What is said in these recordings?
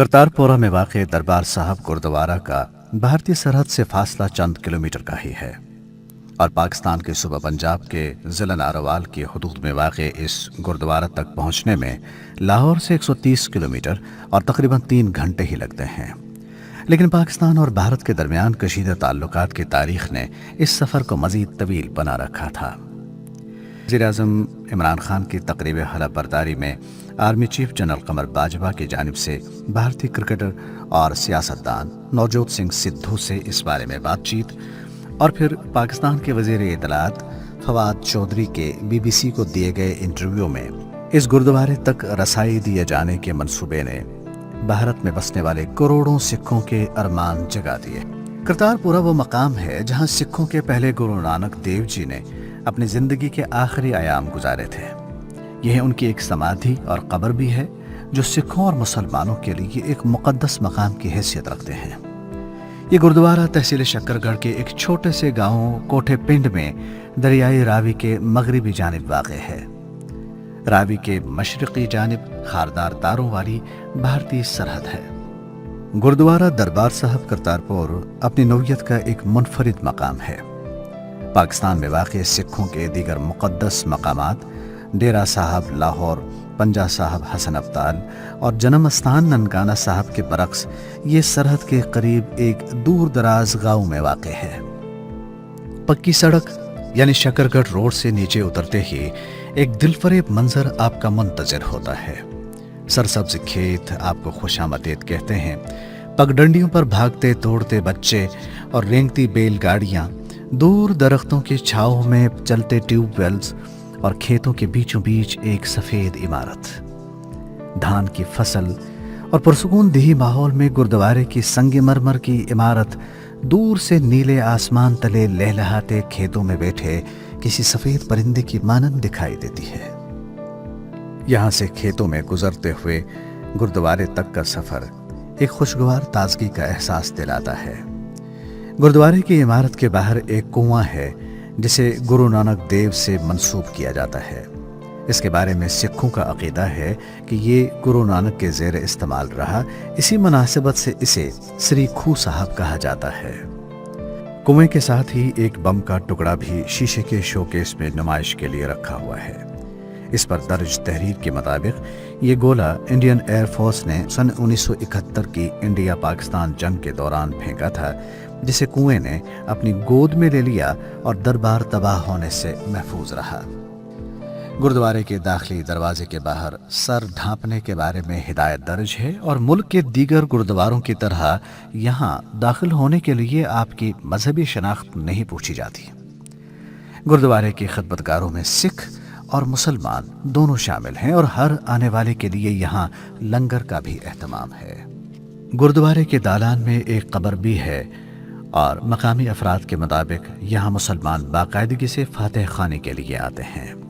करतारपुरा में वाक़ दरबार साहब गुरुद्वारा का भारतीय सरहद से फासला चंद किलोमीटर का ही है और पाकिस्तान के सूबा पंजाब के ज़िला नारोवाल की हदूद में वाक़ इस गुरुद्वारा तक पहुँचने में लाहौर से 130 किलोमीटर और तकरीबन 3 घंटे ही लगते हैं। लेकिन पाकिस्तान और भारत के दरमियान कशीदा ताल्लुकात की तारीख़ ने इस सफ़र को मज़ीद तवील बना रखा था। वज़ीर-ए-आज़म इमरान खान की तक़रीब हलफ बरदारी में आर्मी चीफ जनरल कमर बाजवा की जानिब से भारतीय क्रिकेटर और सियासतदान नवजोत सिंह सिद्धू से इस बारे में बातचीत और फिर पाकिस्तान के वज़ीर इत्तलात फवाद चौधरी के BBC को दिए गए इंटरव्यू में इस गुरुद्वारे तक रसाई दिए जाने के मंसूबे ने भारत में बसने वाले करोड़ों सिखों के अरमान जगा दिए। करतारपुरा वो मकाम है जहाँ सिखों के पहले गुरु नानक देव जी ने अपनी ज़िंदगी के आखिरी आयाम गुजारे थे। यह उनकी एक समाधि और कब्र भी है जो सिखों और मुसलमानों के लिए एक मुक़द्दस मकाम की हैसियत रखते हैं। ये गुरुद्वारा तहसील शक्करगढ़ के एक छोटे से गांव कोठे पिंड में दरियाई रावी के मगरिबी जानिब वाक़ है। रावी के मशरक़ी जानिब खारदार तारों वाली भारतीय सरहद है। गुरुद्वारा दरबार साहब करतारपुर अपनी नौयत का एक मुनफरिद मकाम है। पाकिस्तान में वाक़ सिखों के दीगर मुक़द्दस मकामात डेरा साहब लाहौर, पंजा साहब हसन अब्दाल और जन्म स्थान ननकाना साहब के बरक्स ये सरहद के करीब एक दूर दराज गांव में वाक़ है। पक्की सड़क यानी शक्करगढ़ रोड से नीचे उतरते ही एक दिलफरेब मंजर आपका मुंतज़िर होता है। सरसब्ज खेत आपको खुशामदीद कहते हैं। पगडंडियों पर भागते दौड़ते बच्चे और रेंगती बैलगाड़ियाँ, दूर दरख्तों की छाँव में चलते ट्यूबवेल्स और खेतों के बीचों बीच एक सफ़ेद इमारत, धान की फसल और पुरसुकून देही माहौल में गुरुद्वारे की संगमरमर की इमारत दूर से नीले आसमान तले लहलहाते खेतों में बैठे किसी सफ़ेद परिंदे की मानंद दिखाई देती है। यहाँ से खेतों में गुजरते हुए गुरुद्वारे तक का सफ़र एक खुशगवार ताजगी का एहसास दिलाता है। गुरुद्वारे की इमारत के बाहर एक कुआं है जिसे गुरु नानक देव से मंसूब किया जाता है। इसके बारे में सिखों का अकीदा है कि ये गुरु नानक के ज़ेर इस्तेमाल रहा, इसी मुनासिबत से इसे श्री खूह साहब कहा जाता है। कुएं के साथ ही एक बम का टुकड़ा भी शीशे के शोकेस में नुमाइश के लिए रखा हुआ है। इस पर दर्ज तहरीर के मुताबिक ये गोला इंडियन एयरफोर्स ने सन 1971 की इंडिया पाकिस्तान जंग के दौरान फेंका था, जिसे कुएं ने अपनी गोद में ले लिया और दरबार तबाह होने से महफूज रहा। गुरुद्वारे के दाखिली दरवाजे के बाहर सर ढांपने के बारे में हिदायत दर्ज है और मुल्क के दीगर गुरुद्वारों की तरह यहाँ दाखिल होने के लिए आपकी मजहबी शनाख्त नहीं पूछी जाती। गुरुद्वारे के खिदमतगारों में सिख और मुसलमान दोनों शामिल हैं और हर आने वाले के लिए यहाँ लंगर का भी एहतमाम है। गुरुद्वारे के दालान में एक कब्र भी है और मकामी अफराद के मुताबिक यहाँ मुसलमान बाकायदगी से फातह खाने के लिए आते हैं।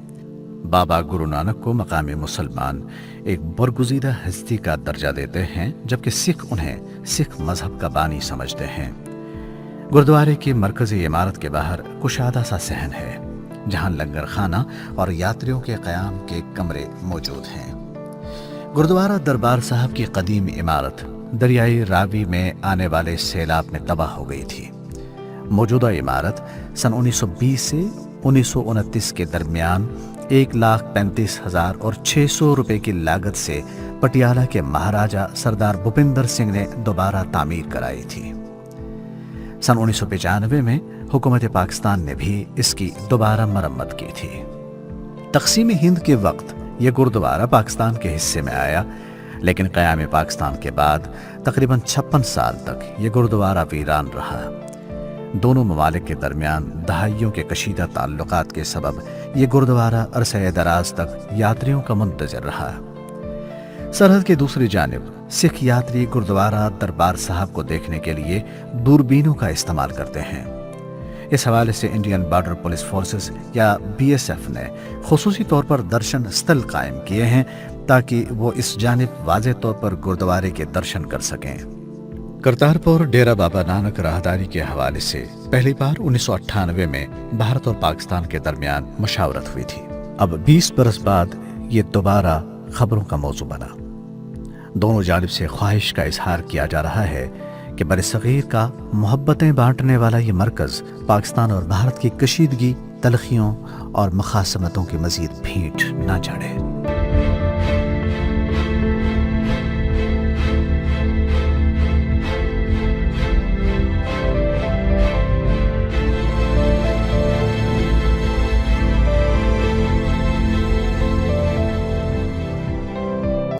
बाबा गुरु नानक को मकामी मुसलमान एक बरगुज़ीदा हस्ती का दर्जा देते हैं, जबकि सिख उन्हें सिख मजहब का बानी समझते हैं। गुरुद्वारे की मरकजी इमारत के बाहर कुशादा सा सहन है जहाँ लंगर खाना और यात्रियों के क़याम के कमरे मौजूद हैं। गुरुद्वारा दरबार साहब की कदीम इमारत दरियाई रावी में आने वाले सैलाब में तबाह हो गई थी। मौजूदा इमारत सन 1920 से 1929 के दरमियान 1,35,600 रुपए की लागत से पटियाला के महाराजा सरदार भूपिंदर सिंह ने दोबारा तामीर कराई थी। सन 1995 में हुकूमत पाकिस्तान ने भी इसकी दोबारा मरम्मत की थी। तक़सीम हिंद के वक्त यह गुरुद्वारा पाकिस्तान के हिस्से में आया, लेकिन क़याम पाकिस्तान के बाद तकरीबन 56 साल तक ये गुरुद्वारा वीरान रहा। दोनों ममालिक के दरमियान दहाइयों के कशीदा ताल्लुकात के सबब ये गुरुद्वारा अरसे दराज तक यात्रियों का मुंतज़िर रहा। सरहद की दूसरी जानिब सिख यात्री गुरुद्वारा दरबार साहब को देखने के लिए दूरबीनों का इस्तेमाल करते हैं। इस हवाले से इंडियन बॉर्डर पुलिस फोर्सेस या BSF ने खुसूसी तौर पर दर्शन स्थल कायम किए हैं ताकि वो इस जानिब वाज़े तौर पर गुरुद्वारे के दर्शन कर सकें। करतारपुर डेरा बाबा नानक राहदारी के हवाले से पहली बार 1998 में भारत और पाकिस्तान के दरमियान मशावरत हुई थी। अब 20 बरस बाद ये दोबारा खबरों का मौजू बना। دونوں جانب سے خواہش کا اظہار کیا جا رہا ہے کہ برصغیر کا محبتیں بانٹنے والا یہ مرکز پاکستان اور بھارت کی کشیدگی، تلخیوں اور مخاصمتوں کی مزید بھینٹ نہ چڑھے۔